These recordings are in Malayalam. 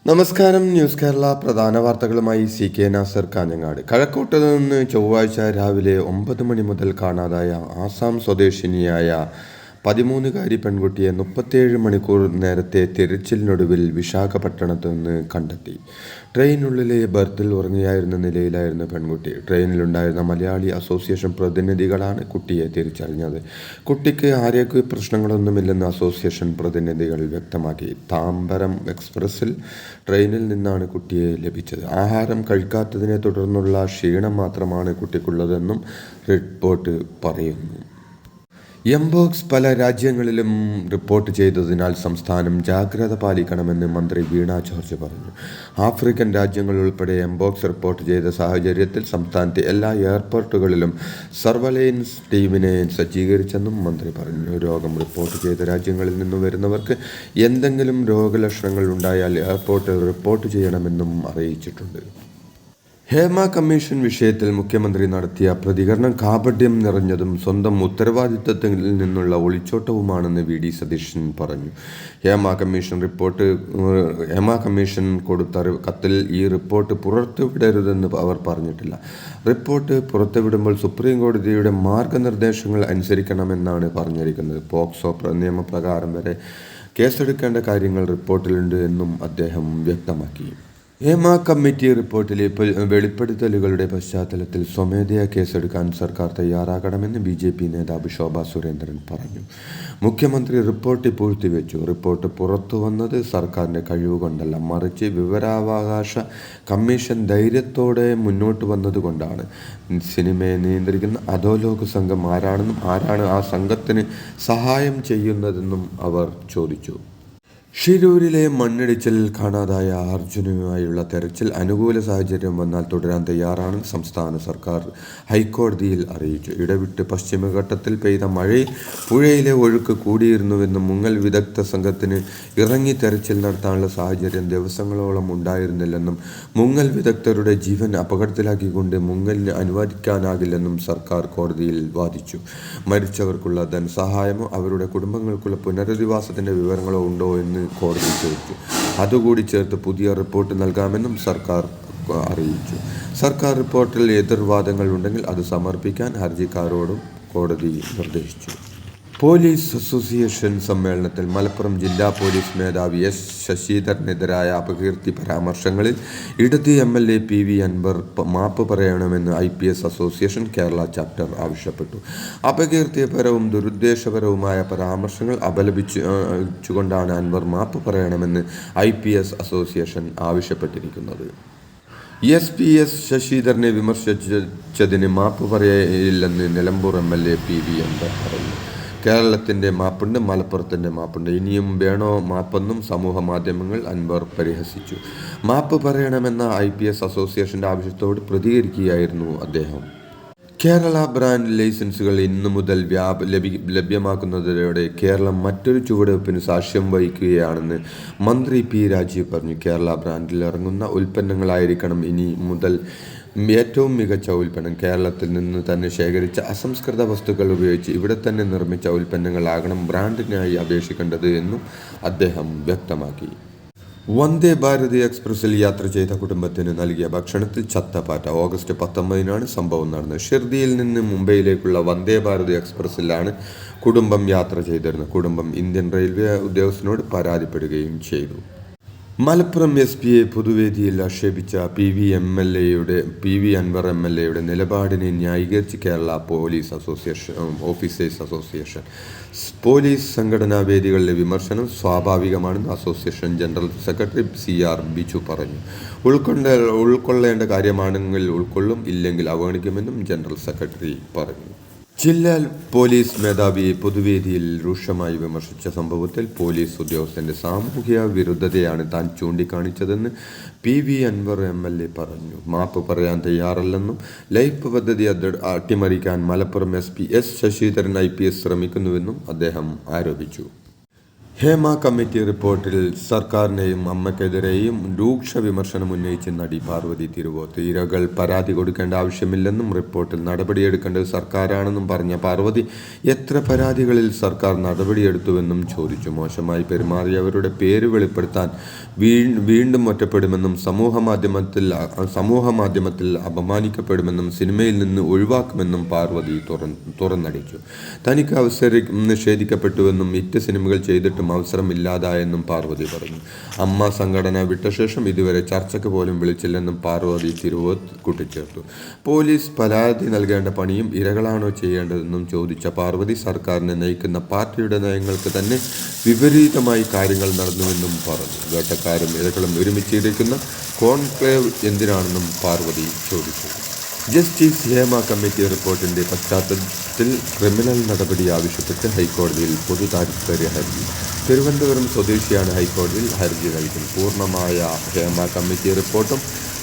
നമസ്കാരം. ന്യൂസ് കേരള പ്രധാന വാർത്തകളുമായി CK നാസർ കാഞ്ഞങ്ങാട്. കഴക്കൂട്ട് നിന്ന് ചൊവ്വാഴ്ച രാവിലെ 9 മണി മുതൽ കാണാതായ ആസാം സ്വദേശിനിയായ 13-കാരി പെൺകുട്ടിയെ 37 മണിക്കൂർ നേരത്തെ തിരച്ചിലിനൊടുവിൽ വിശാഖപട്ടണത്ത് നിന്ന് കണ്ടെത്തി. ട്രെയിനുള്ളിലെ ബർത്തിൽ ഉറങ്ങിയായിരുന്ന നിലയിലായിരുന്നു പെൺകുട്ടി. ട്രെയിനിലുണ്ടായിരുന്ന മലയാളി അസോസിയേഷൻ പ്രതിനിധികളാണ് കുട്ടിയെ തിരിച്ചറിഞ്ഞത്. കുട്ടിക്ക് ആരോഗ്യ പ്രശ്നങ്ങളൊന്നുമില്ലെന്ന് അസോസിയേഷൻ പ്രതിനിധികൾ വ്യക്തമാക്കി. താമ്പരം എക്സ്പ്രസിൽ ട്രെയിനിൽ നിന്നാണ് കുട്ടിയെ ലഭിച്ചത്. ആഹാരം കഴിക്കാത്തതിനെ തുടർന്നുള്ള ക്ഷീണം മാത്രമാണ് കുട്ടിക്കുള്ളതെന്നും റിപ്പോർട്ട് പറയുന്നു. എംപോക്സ് പല രാജ്യങ്ങളിലും റിപ്പോർട്ട് ചെയ്തതിനാൽ സംസ്ഥാനം ജാഗ്രത പാലിക്കണമെന്ന് മന്ത്രി വീണ ജോർജ് പറഞ്ഞു. ആഫ്രിക്കൻ രാജ്യങ്ങൾ ഉൾപ്പെടെ എംപോക്സ് റിപ്പോർട്ട് ചെയ്ത സാഹചര്യത്തിൽ സംസ്ഥാനത്തെ എല്ലാ എയർപോർട്ടുകളിലും സർവൈലൻസ് ടീമിനെ സജ്ജീകരിച്ചെന്നും മന്ത്രി പറഞ്ഞു. രോഗം റിപ്പോർട്ട് ചെയ്ത രാജ്യങ്ങളിൽ നിന്ന് വരുന്നവർക്ക് എന്തെങ്കിലും രോഗലക്ഷണങ്ങൾ ഉണ്ടായാൽ എയർപോർട്ടിൽ റിപ്പോർട്ട് ചെയ്യണമെന്നും അറിയിച്ചിട്ടുണ്ട്. ഹേമ കമ്മീഷൻ വിഷയത്തിൽ മുഖ്യമന്ത്രി നടത്തിയ പ്രതികരണം കാപട്യം നിറഞ്ഞതും സ്വന്തം ഉത്തരവാദിത്തത്തിൽ നിന്നുള്ള ഒളിച്ചോട്ടവുമാണെന്ന് VD സതീശൻ പറഞ്ഞു. ഹേമ കമ്മീഷൻ കൊടുത്ത കത്തിൽ ഈ റിപ്പോർട്ട് പുറത്തുവിടരുതെന്ന് അവർ പറഞ്ഞിട്ടില്ല. റിപ്പോർട്ട് പുറത്തുവിടുമ്പോൾ സുപ്രീം കോടതിയുടെ മാർഗനിർദ്ദേശങ്ങൾ അനുസരിക്കണമെന്നാണ് പറഞ്ഞിരിക്കുന്നത്. പോക്സോ നിയമപ്രകാരം വരെ കേസെടുക്കേണ്ട കാര്യങ്ങൾ റിപ്പോർട്ടിലുണ്ട് എന്നും അദ്ദേഹം വ്യക്തമാക്കി. ഹേമ കമ്മിറ്റി റിപ്പോർട്ടിലെ വെളിപ്പെടുത്തലുകളുടെ പശ്ചാത്തലത്തിൽ സ്വമേധയാ കേസെടുക്കാൻ സർക്കാർ തയ്യാറാകണമെന്ന് BJP നേതാവ് ശോഭാ സുരേന്ദ്രൻ പറഞ്ഞു. മുഖ്യമന്ത്രി റിപ്പോർട്ട് പൂഴ്ത്തിവെച്ചു. റിപ്പോർട്ട് പുറത്തു വന്നത് സർക്കാരിൻ്റെ കഴിവുകൊണ്ടല്ല, മറിച്ച് വിവരാവകാശ കമ്മീഷൻ ധൈര്യത്തോടെ മുന്നോട്ട് വന്നതുകൊണ്ടാണ്. സിനിമയെ നിയന്ത്രിക്കുന്ന അധോലോക സംഘം ആരാണെന്നും ആരാണ് ആ സംഘത്തിന് സഹായം ചെയ്യുന്നതെന്നും അവർ ചോദിച്ചു. ഷിരൂരിലെ മണ്ണിടിച്ചിലിൽ കാണാതായ അർജുനുമായുള്ള തെരച്ചിൽ അനുകൂല സാഹചര്യം വന്നാൽ തുടരാൻ തയ്യാറാണെന്ന് സംസ്ഥാന സർക്കാർ ഹൈക്കോടതിയിൽ അറിയിച്ചു. ഇടവിട്ട് പശ്ചിമഘട്ടത്തിൽ പെയ്ത മഴയിൽ പുഴയിലെ ഒഴുക്ക് കൂടിയിരുന്നുവെന്നും മുങ്ങൽ വിദഗ്ധ സംഘത്തിന് ഇറങ്ങി തെരച്ചിൽ നടത്താനുള്ള സാഹചര്യം ദിവസങ്ങളോളം ഉണ്ടായിരുന്നില്ലെന്നും മുങ്ങൽ വിദഗ്ധരുടെ ജീവൻ അപകടത്തിലാക്കിക്കൊണ്ട് മുങ്ങലിന് അനുവദിക്കാനാകില്ലെന്നും സർക്കാർ കോടതിയിൽ വാദിച്ചു. മരിച്ചവർക്കുള്ള ധനസഹായമോ അവരുടെ കുടുംബങ്ങൾക്കുള്ള പുനരധിവാസത്തിൻ്റെ വിവരങ്ങളോ ഉണ്ടോ എന്ന് കോടതി ചോദിച്ചു. അതുകൂടി ചേർത്ത് പുതിയ റിപ്പോർട്ട് നൽകാമെന്നും സർക്കാർ അറിയിച്ചു. സർക്കാർ റിപ്പോർട്ടിൽ എതിർവാദങ്ങൾ ഉണ്ടെങ്കിൽ അത് സമർപ്പിക്കാൻ ഹർജിക്കാരോടും കോടതി നിർദ്ദേശിച്ചു. പോലീസ് അസോസിയേഷൻ സമ്മേളനത്തിൽ മലപ്പുറം ജില്ലാ പോലീസ് മേധാവി S. ശശിധരനെതിരായ അപകീർത്തി പരാമർശങ്ങളിൽ ഇടത് MLA PV അൻവർ മാപ്പ് പറയണമെന്ന് IPS അസോസിയേഷൻ കേരള ചാപ്റ്റർ ആവശ്യപ്പെട്ടു. അപകീർത്തിപരവും ദുരുദ്ദേശപരവുമായ പരാമർശങ്ങൾ അപലപിച്ചുകൊണ്ടാണ് അൻവർ മാപ്പ് പറയണമെന്ന് IPS അസോസിയേഷൻ ആവശ്യപ്പെട്ടിരിക്കുന്നത്. PS ശശിധരനെ വിമർശിച്ചതിന് മാപ്പ് പറയില്ലെന്ന് നിലമ്പൂർ MLA PV അൻവർ പറഞ്ഞു. കേരളത്തിൻ്റെ മാപ്പുണ്ട്, മലപ്പുറത്തിൻ്റെ മാപ്പുണ്ട്, ഇനിയും വേണോ മാപ്പെന്നും സമൂഹ മാധ്യമങ്ങൾ അൻവർ പരിഹസിച്ചു. മാപ്പ് പറയണമെന്ന IPS അസോസിയേഷൻ്റെ ആവശ്യത്തോട് പ്രതികരിക്കുകയായിരുന്നു അദ്ദേഹം. കേരള ബ്രാൻഡ് ലൈസൻസുകൾ ഇന്നു മുതൽ ലഭ്യമാക്കുന്നതോടെ കേരളം മറ്റൊരു ചുവടുവയ്പ്പിന് സാക്ഷ്യം വഹിക്കുകയാണെന്ന് മന്ത്രി P. രാജീവ് പറഞ്ഞു. കേരള ബ്രാൻഡിൽ ഇറങ്ങുന്ന ഉൽപ്പന്നങ്ങളായിരിക്കണം ഇനി മുതൽ ഏറ്റവും മികച്ച ഉൽപ്പന്നം. കേരളത്തിൽ നിന്ന് തന്നെ ശേഖരിച്ച അസംസ്കൃത വസ്തുക്കൾ ഉപയോഗിച്ച് ഇവിടെ തന്നെ നിർമ്മിച്ച ഉൽപ്പന്നങ്ങളാകണം ബ്രാൻഡിനായി അപേക്ഷിക്കേണ്ടത് എന്നും അദ്ദേഹം വ്യക്തമാക്കി. വന്ദേ ഭാരത് എക്സ്പ്രസിൽ യാത്ര ചെയ്ത കുടുംബത്തിന് നൽകിയ ഭക്ഷണത്തിൽ ചത്തപാറ്റ. ഓഗസ്റ്റ് 19-നാണ് സംഭവം നടന്നത്. ഷിർദിയിൽ നിന്ന് മുംബൈയിലേക്കുള്ള വന്ദേ ഭാരത് എക്സ്പ്രസിലാണ് കുടുംബം യാത്ര ചെയ്തിരുന്നത്. കുടുംബം ഇന്ത്യൻ റെയിൽവേ ഉദ്യോഗസ്ഥനോട് പരാതിപ്പെടുകയും ചെയ്തു. മലപ്പുറം SP-യെ പൊതുവേദിയിൽ ആക്ഷേപിച്ച PV അൻവർ MLA-യുടെ നിലപാടിനെ ന്യായീകരിച്ച് Kerala police officers association. Police സംഘടനാ വേദികളിലെ വിമർശനം സ്വാഭാവികമാണെന്ന് association general secretary CR Biju പറഞ്ഞു. ഉൾക്കൊള്ളേണ്ട കാര്യമാണെങ്കിൽ ഉൾക്കൊള്ളും, ഇല്ലെങ്കിൽ അവഗണിക്കുമെന്നും ജനറൽ സെക്രട്ടറി പറഞ്ഞു. ജില്ലാ പോലീസ് മേധാവിയെ പൊതുവേദിയിൽ രൂക്ഷമായി വിമർശിച്ച സംഭവത്തിൽ പോലീസ് ഉദ്യോഗസ്ഥന്റെ സാമൂഹ്യ വിരുദ്ധതയാണ് താൻ ചൂണ്ടിക്കാണിച്ചതെന്ന് PV അൻവർ MLA പറഞ്ഞു. മാപ്പ് പറയാൻ തയ്യാറല്ലെന്നും ലൈഫ് പദ്ധതി അട്ടിമറിക്കാൻ Malappuram SP S. Sasidharan IPS ശ്രമിക്കുന്നുവെന്നും അദ്ദേഹം ആരോപിച്ചു. ഹേമ കമ്മിറ്റി റിപ്പോർട്ടിൽ സർക്കാരിനെയും അമ്മയ്ക്കെതിരെയും രൂക്ഷ വിമർശനം ഉന്നയിച്ച് നടി പാർവതി തിരുവോത്ത്. ഇരകൾ പരാതി കൊടുക്കേണ്ട ആവശ്യമില്ലെന്നും റിപ്പോർട്ടിൽ നടപടിയെടുക്കേണ്ടത് സർക്കാരാണെന്നും പറഞ്ഞ പാർവതി എത്ര പരാതികളിൽ സർക്കാർ നടപടിയെടുത്തുവെന്നും ചോദിച്ചു. മോശമായി പെരുമാറിയവരുടെ പേര് വെളിപ്പെടുത്താൻ വീണ്ടും ഒറ്റപ്പെടുമെന്നും സമൂഹ മാധ്യമത്തിൽ അപമാനിക്കപ്പെടുമെന്നും സിനിമയിൽ നിന്ന് ഒഴിവാക്കുമെന്നും പാർവതി തുറന്നടിച്ചു. തനിക്ക് അവസരം നിഷേധിക്കപ്പെട്ടുവെന്നും ഇറ്റ് സിനിമകൾ ചെയ്തിട്ടും അവസരമില്ലാതായെന്നും പാർവതി പറഞ്ഞു. അമ്മ സംഘടന വിട്ട ശേഷം ഇതുവരെ ചർച്ചയ്ക്ക് പോലും വിളിച്ചില്ലെന്നും പാർവതി തിരുവോത്ത് കൂട്ടിച്ചേർത്തു. പോലീസ് പരാതി നൽകേണ്ട പണിയും ഇരകളാണോ ചെയ്യേണ്ടതെന്നും ചോദിച്ച പാർവതി സർക്കാരിനെ നയിക്കുന്ന പാർട്ടിയുടെ നയങ്ങൾക്ക് തന്നെ വിപരീതമായി കാര്യങ്ങൾ നടന്നുവെന്നും പറഞ്ഞു. വേട്ടക്കാരും ഇരകളും ഒരുമിച്ചിരിക്കുന്ന കോൺക്ലേവ് എന്തിനാണെന്നും പാർവതി ചോദിച്ചു. ജസ്റ്റിസ് ഹേമ കമ്മിറ്റി റിപ്പോർട്ടിന്റെ പശ്ചാത്തലത്തിൽ ക്രിമിനൽ നടപടി ആവശ്യപ്പെട്ട് ഹൈക്കോടതിയിൽ പൊതു താൽപര്യ ഹർജി. തിരുവനന്തപുരം സ്വദേശിയാണ് ഹൈക്കോടതിയിൽ ഹർജി നൽകിയത്. പൂർണ്ണമായ ഹേമ കമ്മിറ്റി റിപ്പോർട്ടും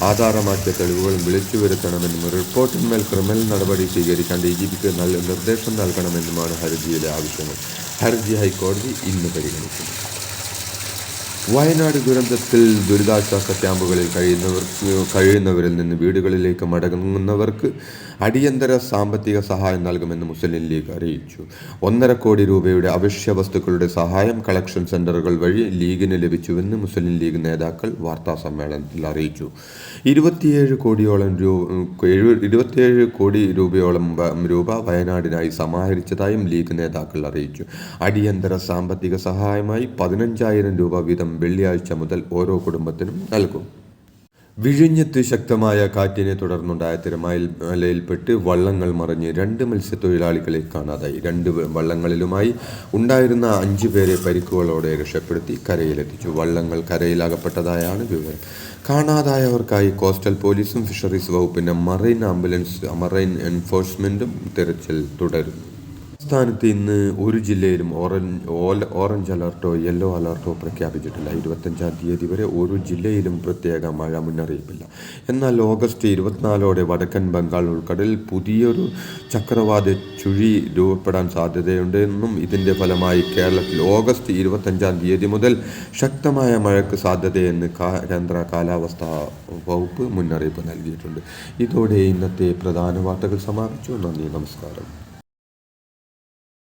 ആധാരമാക്കിയ തെളിവുകളും വിളിച്ചു വരുത്തണമെന്നും റിപ്പോർട്ടിന്മേൽ ക്രിമിനൽ നടപടി സ്വീകരിക്കാൻ DGPക്ക് നിർദ്ദേശം നൽകണമെന്നുമാണ് ഹർജിയിലെ ആവശ്യങ്ങൾ. ഹർജി ഹൈക്കോടതി ഇന്ന് പരിഗണിക്കും. വയനാട് ദുരന്തത്തിൽ ദുരിതാശ്വാസ ക്യാമ്പുകളിൽ കഴിയുന്നവരിൽ നിന്ന് വീടുകളിലേക്ക് മടങ്ങുന്നവർക്ക് അടിയന്തര സാമ്പത്തിക സഹായം നൽകുമെന്ന് മുസ്ലിം ലീഗ് അറിയിച്ചു. 1.5 കോടി രൂപയുടെ അവശ്യ വസ്തുക്കളുടെ സഹായം കളക്ഷൻ സെന്ററുകൾ വഴി ലീഗിന് ലഭിച്ചുവെന്ന് മുസ്ലിം ലീഗ് നേതാക്കൾ വാർത്താസമ്മേളനത്തിൽ അറിയിച്ചു. 27 കോടി രൂപയോളം രൂപ വയനാടിനായി സമാഹരിച്ചതായും ലീഗ് നേതാക്കൾ അറിയിച്ചു. അടിയന്തര സാമ്പത്തിക സഹായമായി 15,000 രൂപ വീതം വെള്ളിയാഴ്ച മുതൽ ഓരോ കുടുംബത്തിനും നൽകും. വിഴിഞ്ഞത്ത് ശക്തമായ കാറ്റിനെ തുടർന്നുണ്ടായ തിരമാലയിൽപ്പെട്ട് വള്ളങ്ങൾ മറിഞ്ഞ് 2 മത്സ്യത്തൊഴിലാളികളെ കാണാതായി. 2 വള്ളങ്ങളിലുമായി ഉണ്ടായിരുന്ന 5 പേരെ പരിക്കുകളോടെ രക്ഷപ്പെടുത്തി കരയിലെത്തിച്ചു. വള്ളങ്ങൾ കരയിലകപ്പെട്ടതായാണ് വിവരം. കാണാതായവർക്കായി കോസ്റ്റൽ പോലീസും ഫിഷറീസ് വകുപ്പിന്റെ മറൈൻ എൻഫോഴ്സ്മെന്റും തിരച്ചിൽ തുടരുന്നു. സംസ്ഥാനത്ത് ഇന്ന് ഒരു ജില്ലയിലും ഓറഞ്ച് അലർട്ടോ യെല്ലോ അലർട്ടോ പ്രഖ്യാപിച്ചിട്ടില്ല. 25-ാം തീയതി വരെ ഒരു ജില്ലയിലും പ്രത്യേക മഴ മുന്നറിയിപ്പില്ല. എന്നാൽ ഓഗസ്റ്റ് 24 വടക്കൻ ബംഗാൾ ഉൾക്കടലിൽ പുതിയൊരു ചക്രവാത ചുഴി രൂപപ്പെടാൻ സാധ്യതയുണ്ടെന്നും ഇതിന്റെ ഫലമായി കേരളത്തിൽ ഓഗസ്റ്റ് 25-ാം തീയതി മുതൽ ശക്തമായ മഴയ്ക്ക് സാധ്യതയെന്ന് കേന്ദ്ര കാലാവസ്ഥാ വകുപ്പ് മുന്നറിയിപ്പ് നൽകിയിട്ടുണ്ട്. ഇതോടെ ഇന്നത്തെ പ്രധാന വാർത്തകൾ സമാപിച്ചു. നന്ദി, നമസ്കാരം.